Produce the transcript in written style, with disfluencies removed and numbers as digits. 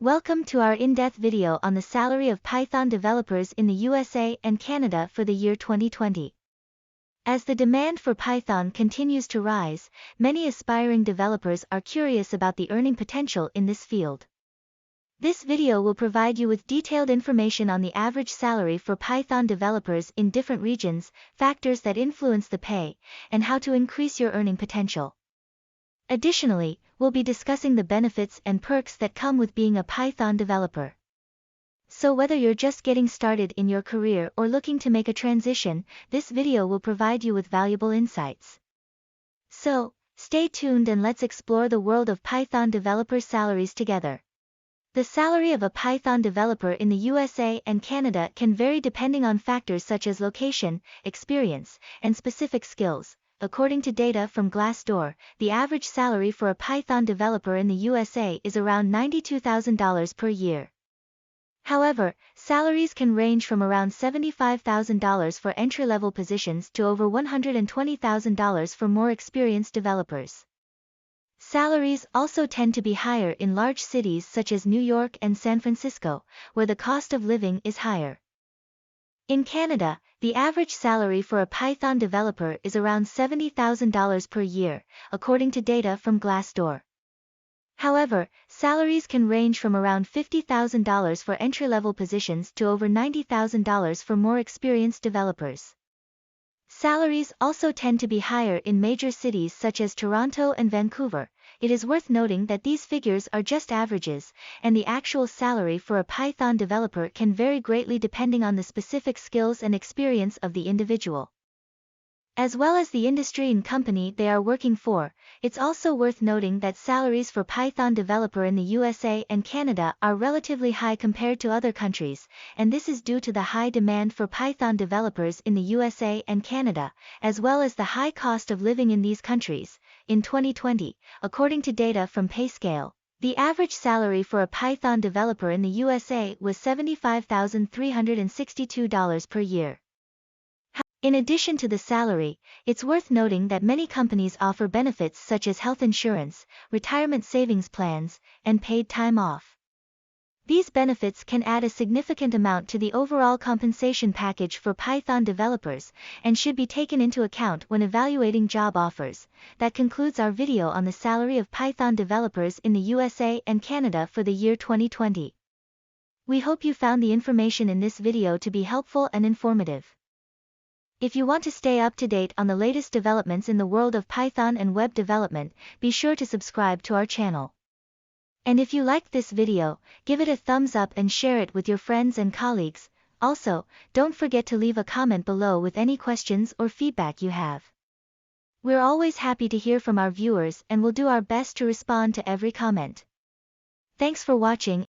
Welcome to our in-depth video on the salary of Python developers in the USA and Canada for the year 2020. As the demand for Python continues to rise, many aspiring developers are curious about the earning potential in this field. This video will provide you with detailed information on the average salary for Python developers in different regions, factors that influence the pay, and how to increase your earning potential. Additionally, we'll be discussing the benefits and perks that come with being a Python developer. So whether you're just getting started in your career or looking to make a transition, this video will provide you with valuable insights. So, stay tuned and let's explore the world of Python developer salaries together. The salary of a Python developer in the USA and Canada can vary depending on factors such as location, experience, and specific skills. According to data from Glassdoor, the average salary for a Python developer in the USA is around $92,000 per year. However, salaries can range from around $75,000 for entry-level positions to over $120,000 for more experienced developers. Salaries also tend to be higher in large cities such as New York and San Francisco, where the cost of living is higher. In Canada, the average salary for a Python developer is around $70,000 per year, according to data from Glassdoor. However, salaries can range from around $50,000 for entry-level positions to over $90,000 for more experienced developers. Salaries also tend to be higher in major cities such as Toronto and Vancouver. It is worth noting that these figures are just averages, and the actual salary for a Python developer can vary greatly depending on the specific skills and experience of the individual, as well as the industry and company they are working for. It's also worth noting that salaries for Python developer in the USA and Canada are relatively high compared to other countries, and this is due to the high demand for Python developers in the USA and Canada, as well as the high cost of living in these countries. In 2020, according to data from PayScale, the average salary for a Python developer in the USA was $75,362 per year. In addition to the salary, it's worth noting that many companies offer benefits such as health insurance, retirement savings plans, and paid time off. These benefits can add a significant amount to the overall compensation package for Python developers, and should be taken into account when evaluating job offers. That concludes our video on the salary of Python developers in the USA and Canada for the year 2020. We hope you found the information in this video to be helpful and informative. If you want to stay up to date on the latest developments in the world of Python and web development, be sure to subscribe to our channel. And if you liked this video, give it a thumbs up and share it with your friends and colleagues. Also, don't forget to leave a comment below with any questions or feedback you have. We're always happy to hear from our viewers and will do our best to respond to every comment. Thanks for watching.